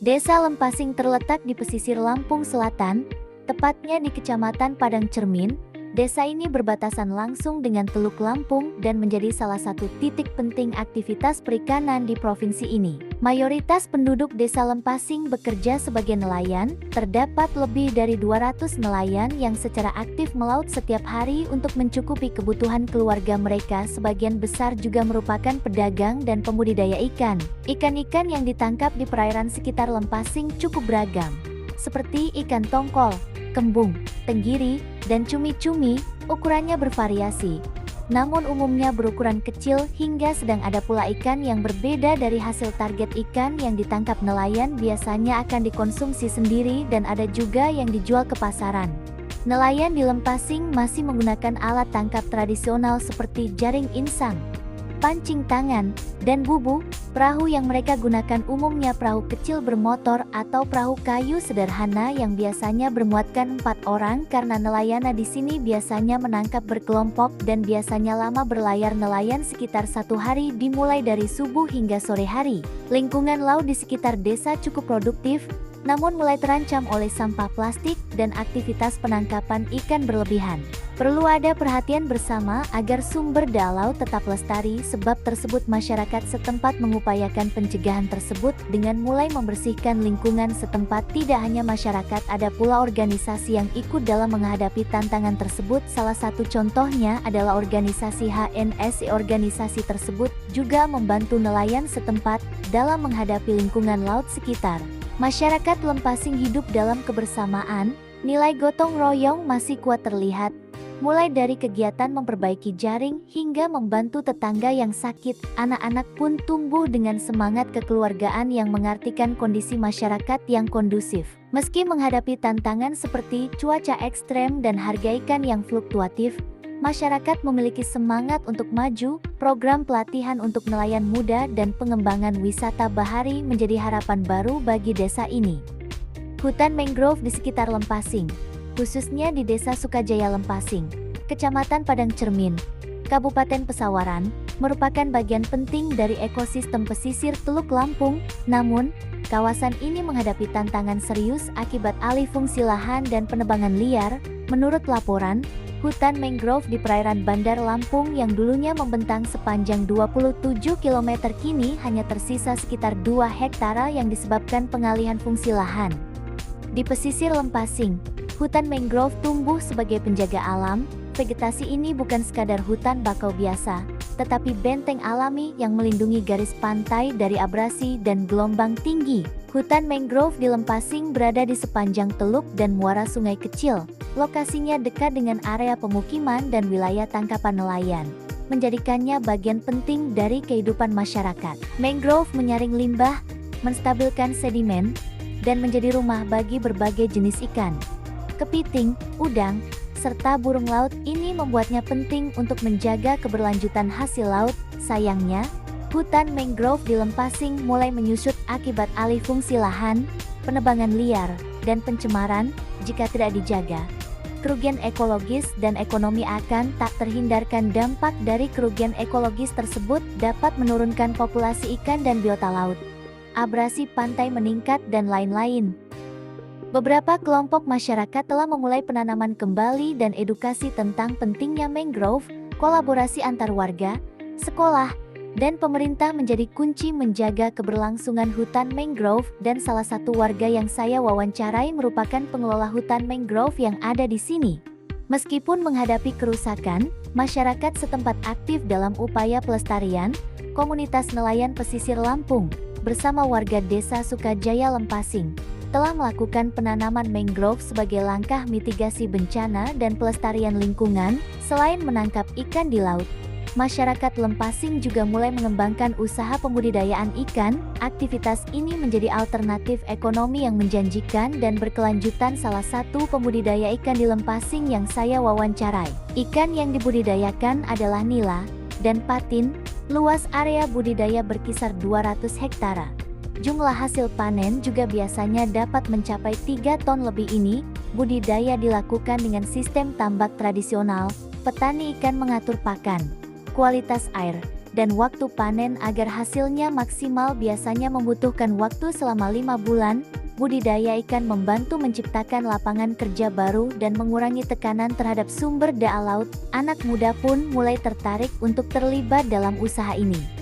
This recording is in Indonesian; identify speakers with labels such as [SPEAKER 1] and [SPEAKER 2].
[SPEAKER 1] Desa Lempasing terletak di pesisir Lampung Selatan, tepatnya di Kecamatan Padang Cermin. Desa ini berbatasan langsung dengan Teluk Lampung dan menjadi salah satu titik penting aktivitas perikanan di provinsi ini. Mayoritas penduduk Desa Lempasing bekerja sebagai nelayan, terdapat lebih dari 200 nelayan yang secara aktif melaut setiap hari untuk mencukupi kebutuhan keluarga mereka. Sebagian besar juga merupakan pedagang dan pembudidaya ikan. Ikan-ikan yang ditangkap di perairan sekitar Lempasing cukup beragam, seperti ikan tongkol, kembung, tenggiri, dan cumi-cumi. Ukurannya bervariasi, namun umumnya berukuran kecil hingga sedang. Ada pula ikan yang berbeda dari hasil. Target ikan yang ditangkap nelayan biasanya akan dikonsumsi sendiri dan ada juga yang dijual ke pasaran. Nelayan di Lempasing masih menggunakan alat tangkap tradisional seperti jaring insang, pancing tangan, dan bubu. Perahu yang mereka gunakan umumnya perahu kecil bermotor atau perahu kayu sederhana yang biasanya bermuatkan 4 orang karena nelayan di sini biasanya menangkap berkelompok dan biasanya lama berlayar. Nelayan sekitar 1 hari dimulai dari subuh hingga sore hari. Lingkungan laut di sekitar desa cukup produktif, namun mulai terancam oleh sampah plastik dan aktivitas penangkapan ikan berlebihan. Perlu ada perhatian bersama agar sumber daya laut tetap lestari. Sebab tersebut masyarakat setempat mengupayakan pencegahan tersebut dengan mulai membersihkan lingkungan setempat. Tidak hanya masyarakat, ada pula organisasi yang ikut dalam menghadapi tantangan tersebut. Salah satu contohnya adalah organisasi HNSI. Organisasi tersebut juga membantu nelayan setempat dalam menghadapi lingkungan laut sekitar. Masyarakat Lempasing hidup dalam kebersamaan, nilai gotong royong masih kuat terlihat. Mulai dari kegiatan memperbaiki jaring hingga membantu tetangga yang sakit, anak-anak pun tumbuh dengan semangat kekeluargaan yang mengartikan kondisi masyarakat yang kondusif. Meski menghadapi tantangan seperti cuaca ekstrem dan harga ikan yang fluktuatif, masyarakat memiliki semangat untuk maju. Program pelatihan untuk nelayan muda dan pengembangan wisata bahari menjadi harapan baru bagi desa ini. Hutan mangrove di sekitar Lempasing, khususnya di Desa Sukajaya Lempasing, Kecamatan Padang Cermin, Kabupaten Pesawaran, merupakan bagian penting dari ekosistem pesisir Teluk Lampung. Namun, kawasan ini menghadapi tantangan serius akibat alih fungsi lahan dan penebangan liar. Menurut laporan, hutan mangrove di perairan Bandar Lampung yang dulunya membentang sepanjang 27 km kini hanya tersisa sekitar 2 hektare yang disebabkan pengalihan fungsi lahan. Di pesisir Lempasing, hutan mangrove tumbuh sebagai penjaga alam. Vegetasi ini bukan sekadar hutan bakau biasa, tetapi benteng alami yang melindungi garis pantai dari abrasi dan gelombang tinggi. Hutan mangrove di Lempasing berada di sepanjang teluk dan muara sungai kecil. Lokasinya dekat dengan area pemukiman dan wilayah tangkapan nelayan, menjadikannya bagian penting dari kehidupan masyarakat. Mangrove menyaring limbah, menstabilkan sedimen, dan menjadi rumah bagi berbagai jenis ikan, kepiting, udang, serta burung laut. Ini membuatnya penting untuk menjaga keberlanjutan hasil laut. Sayangnya, hutan mangrove di Lempasing mulai menyusut akibat alih fungsi lahan, penebangan liar, dan pencemaran. Jika tidak dijaga, kerugian ekologis dan ekonomi akan tak terhindarkan. Dampak dari kerugian ekologis tersebut dapat menurunkan populasi ikan dan biota laut, abrasi pantai meningkat, dan lain-lain. Beberapa kelompok masyarakat telah memulai penanaman kembali dan edukasi tentang pentingnya mangrove. Kolaborasi antar warga, sekolah, dan pemerintah menjadi kunci menjaga keberlangsungan hutan mangrove. Dan salah satu warga yang saya wawancarai merupakan pengelola hutan mangrove yang ada di sini. Meskipun menghadapi kerusakan, masyarakat setempat aktif dalam upaya pelestarian. Komunitas nelayan pesisir Lampung bersama warga Desa Sukajaya Lempasing telah melakukan penanaman mangrove sebagai langkah mitigasi bencana dan pelestarian lingkungan. Selain menangkap ikan di laut, masyarakat Lempasing juga mulai mengembangkan usaha pembudidayaan ikan. Aktivitas ini menjadi alternatif ekonomi yang menjanjikan dan berkelanjutan. Salah satu pembudidaya ikan di Lempasing yang saya wawancarai, ikan yang dibudidayakan adalah nila dan patin. Luas area budidaya berkisar 200 hektare. Jumlah hasil panen juga biasanya dapat mencapai 3 ton lebih. Ini budidaya dilakukan dengan sistem tambak tradisional. Petani ikan mengatur pakan, kualitas air, dan waktu panen agar hasilnya maksimal biasanya membutuhkan waktu selama 5 bulan. Budidaya ikan membantu menciptakan lapangan kerja baru dan mengurangi tekanan terhadap sumber daya laut. Anak muda pun mulai tertarik untuk terlibat dalam usaha ini.